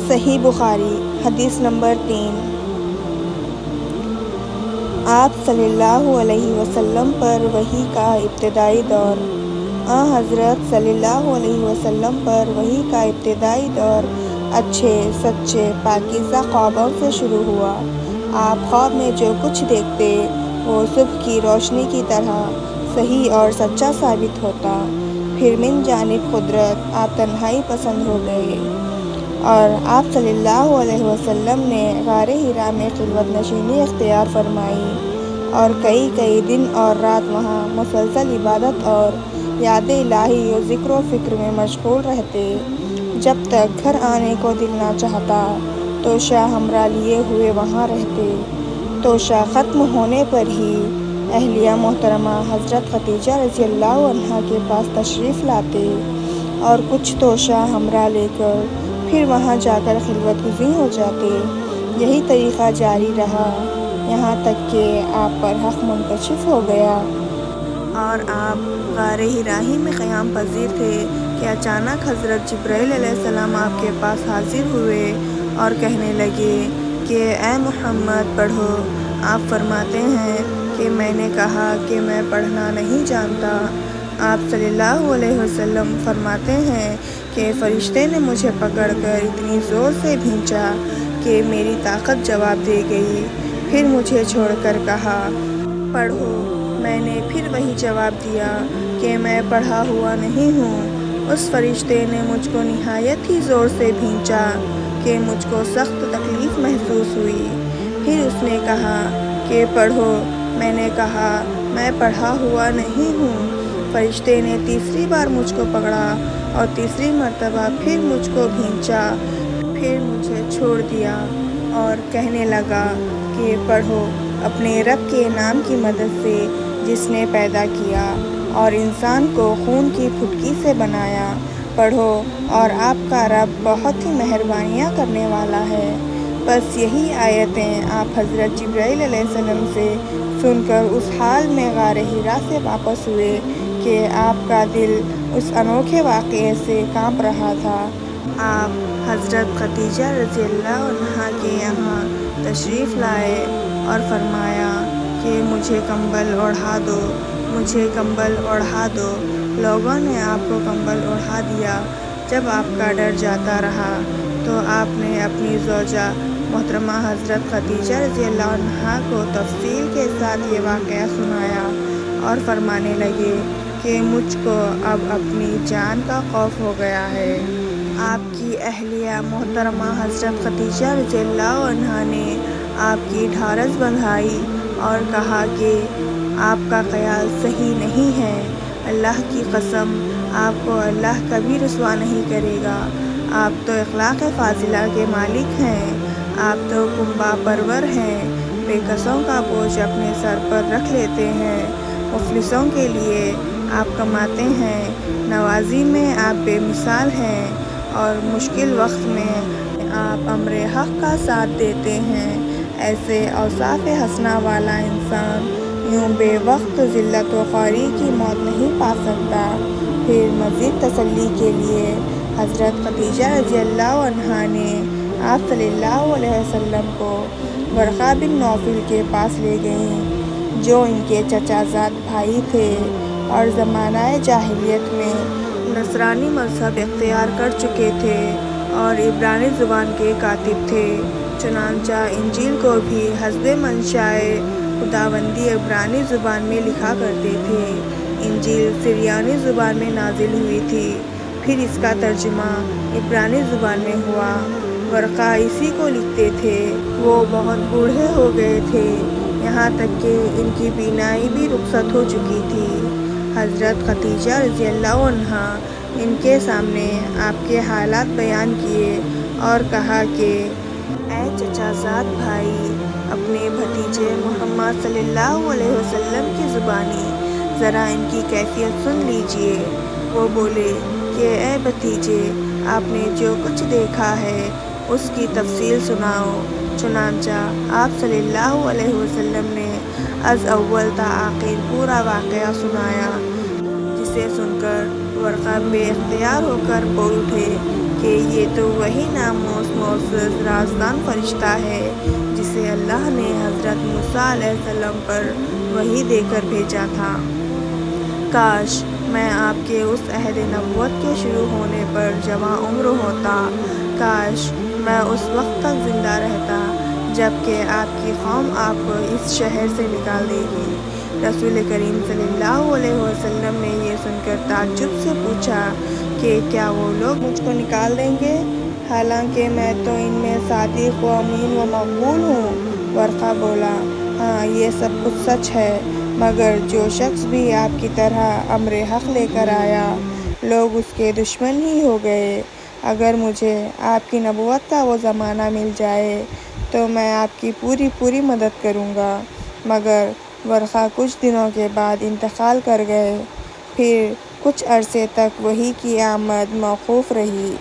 صحیح بخاری حدیث نمبر 3۔ آپ صلی اللہ علیہ وسلم پر وحی کا ابتدائی دور۔ حضرت صلی اللہ علیہ وسلم پر وحی کا ابتدائی دور اچھے سچے پاکیزہ خوابوں سے شروع ہوا۔ آپ خواب میں جو کچھ دیکھتے وہ صبح کی روشنی کی طرح صحیح اور سچا ثابت ہوتا۔ پھر من جانب قدرت آپ تنہائی پسند ہو گئے اور آپ صلی اللہ علیہ وسلم نے غار حرا میں خلوت نشینی اختیار فرمائی اور کئی دن اور رات وہاں مسلسل عبادت اور یاد الہی و ذکر و فکر میں مشغول رہتے۔ جب تک گھر آنے کو دل نہ چاہتا توشہ ہمراہ لیے ہوئے وہاں رہتے۔ توشہ ختم ہونے پر ہی اہلیہ محترمہ حضرت خدیجہ رضی اللہ عنہا کے پاس تشریف لاتے اور کچھ توشہ ہمراہ لے کر پھر وہاں جا کر خلوت گزین ہو جاتے۔ یہی طریقہ جاری رہا یہاں تک کہ آپ پر حق منکشف ہو گیا اور آپ غار حرا ہی میں قیام پذیر تھے کہ اچانک حضرت جبرائیل علیہ السلام آپ کے پاس حاضر ہوئے اور کہنے لگے کہ اے محمد پڑھو۔ آپ فرماتے ہیں کہ میں نے کہا کہ میں پڑھنا نہیں جانتا۔ آپ صلی اللہ علیہ وسلم فرماتے ہیں کہ فرشتے نے مجھے پکڑ کر اتنی زور سے بھینچا کہ میری طاقت جواب دے گئی۔ پھر مجھے چھوڑ کر کہا پڑھو۔ میں نے پھر وہی جواب دیا کہ میں پڑھا ہوا نہیں ہوں۔ اس فرشتے نے مجھ کو نہایت ہی زور سے بھینچا کہ مجھ کو سخت تکلیف محسوس ہوئی۔ پھر اس نے کہا کہ پڑھو۔ میں نے کہا میں پڑھا ہوا نہیں ہوں۔ فرشتے نے تیسری بار مجھ کو پکڑا اور تیسری مرتبہ پھر مجھ کو بھینچا۔ پھر مجھے چھوڑ دیا اور کہنے لگا کہ پڑھو اپنے رب کے نام کی مدد سے جس نے پیدا کیا اور انسان کو خون کی پھٹکی سے بنایا۔ پڑھو اور آپ کا رب بہت ہی مہربانیاں کرنے والا ہے۔ بس یہی آیتیں آپ حضرت جبرائیل علیہ السلام سے سن کر اس حال میں غار حرا سے واپس ہوئے کہ آپ کا دل اس انوکھے واقعے سے کانپ رہا تھا۔ آپ حضرت خدیجہ رضی اللہ عنہا کے یہاں تشریف لائے اور فرمایا کہ مجھے کمبل اوڑھا دو، مجھے کمبل اوڑھا دو۔ لوگوں نے آپ کو کمبل اوڑھا دیا۔ جب آپ کا ڈر جاتا رہا تو آپ نے اپنی زوجہ محترمہ حضرت خدیجہ رضی اللہ عنہا کو تفصیل کے ساتھ یہ واقعہ سنایا اور فرمانے لگے کہ مجھ کو اب اپنی جان کا خوف ہو گیا ہے۔ آپ کی اہلیہ محترمہ حضرت خدیجہ رضی اللہ عنہا نے آپ کی ڈھارس بندھائی اور کہا کہ آپ کا خیال صحیح نہیں ہے۔ اللہ کی قسم آپ کو اللہ کبھی رسوا نہیں کرے گا۔ آپ تو اخلاق فاضلہ کے مالک ہیں۔ آپ تو کنبہ پرور ہیں۔ بے کسوں کا بوجھ اپنے سر پر رکھ لیتے ہیں۔ مفلسوں کے لیے آپ کماتے ہیں۔ نوازی میں آپ بے مثال ہیں اور مشکل وقت میں آپ امر حق کا ساتھ دیتے ہیں۔ ایسے اوصاف حسنہ والا انسان یوں بے وقت ذلت و خواری کی موت نہیں پا سکتا۔ پھر مزید تسلی کے لیے حضرت خدیجہ رضی اللہ عنہا نے آپ صلی اللہ علیہ وسلم کو ورقہ بن نوفل کے پاس لے گئیں جو ان کے چچا زاد بھائی تھے اور زمانہ جاہلیت میں نصرانی مذہب اختیار کر چکے تھے اور عبرانی زبان کے کاتب تھے۔ چنانچہ انجیل کو بھی حسب منشائے خداوندی عبرانی زبان میں لکھا کرتے تھے۔ انجیل سریانی زبان میں نازل ہوئی تھی، پھر اس کا ترجمہ عبرانی زبان میں ہوا۔ ورقہ اسی کو لکھتے تھے۔ وہ بہت بوڑھے ہو گئے تھے، یہاں تک کہ ان کی بینائی بھی رخصت ہو چکی تھی۔ حضرت خدیجہ رضی اللہ عنہا ان کے سامنے آپ کے حالات بیان کیے اور کہا کہ اے چچا زاد بھائی، اپنے بھتیجے محمد صلی اللہ علیہ وسلم کی زبانی ذرا ان کی کیفیت سن لیجئے۔ وہ بولے کہ اے بھتیجے، آپ نے جو کچھ دیکھا ہے اس کی تفصیل سناؤ۔ چنانچہ آپ صلی اللہ علیہ وسلم نے از اول تا آخر پورا واقعہ سنایا، جسے سن کر ورقہ بے اختیار ہو کر بول اٹھے کہ یہ تو وہی ناموس معزز رازدان فرشتہ ہے جسے اللہ نے حضرت موسیٰ علیہ السلام پر وحی دے کر بھیجا تھا۔ کاش میں آپ کے اس عہد نبوت کے شروع ہونے پر جواں عمر ہوتا، کاش میں اس وقت تک زندہ رہتا جب کہ آپ کی قوم آپ کو اس شہر سے نکال دے گی۔ رسول کریم صلی اللہ علیہ وسلم نے یہ سن کر تعجب سے پوچھا کہ کیا وہ لوگ مجھ کو نکال دیں گے، حالانکہ میں تو ان میں صادق و امین و مقبول ہوں؟ ورقہ بولا، ہاں یہ سب کچھ سچ ہے، مگر جو شخص بھی آپ کی طرح امر حق لے کر آیا، لوگ اس کے دشمن ہی ہو گئے۔ اگر مجھے آپ کی نبوت کا وہ زمانہ مل جائے تو میں آپ کی پوری مدد کروں گا۔ مگر ورقہ کچھ دنوں کے بعد انتقال کر گئے، پھر کچھ عرصے تک وحی کی آمد موقوف رہی۔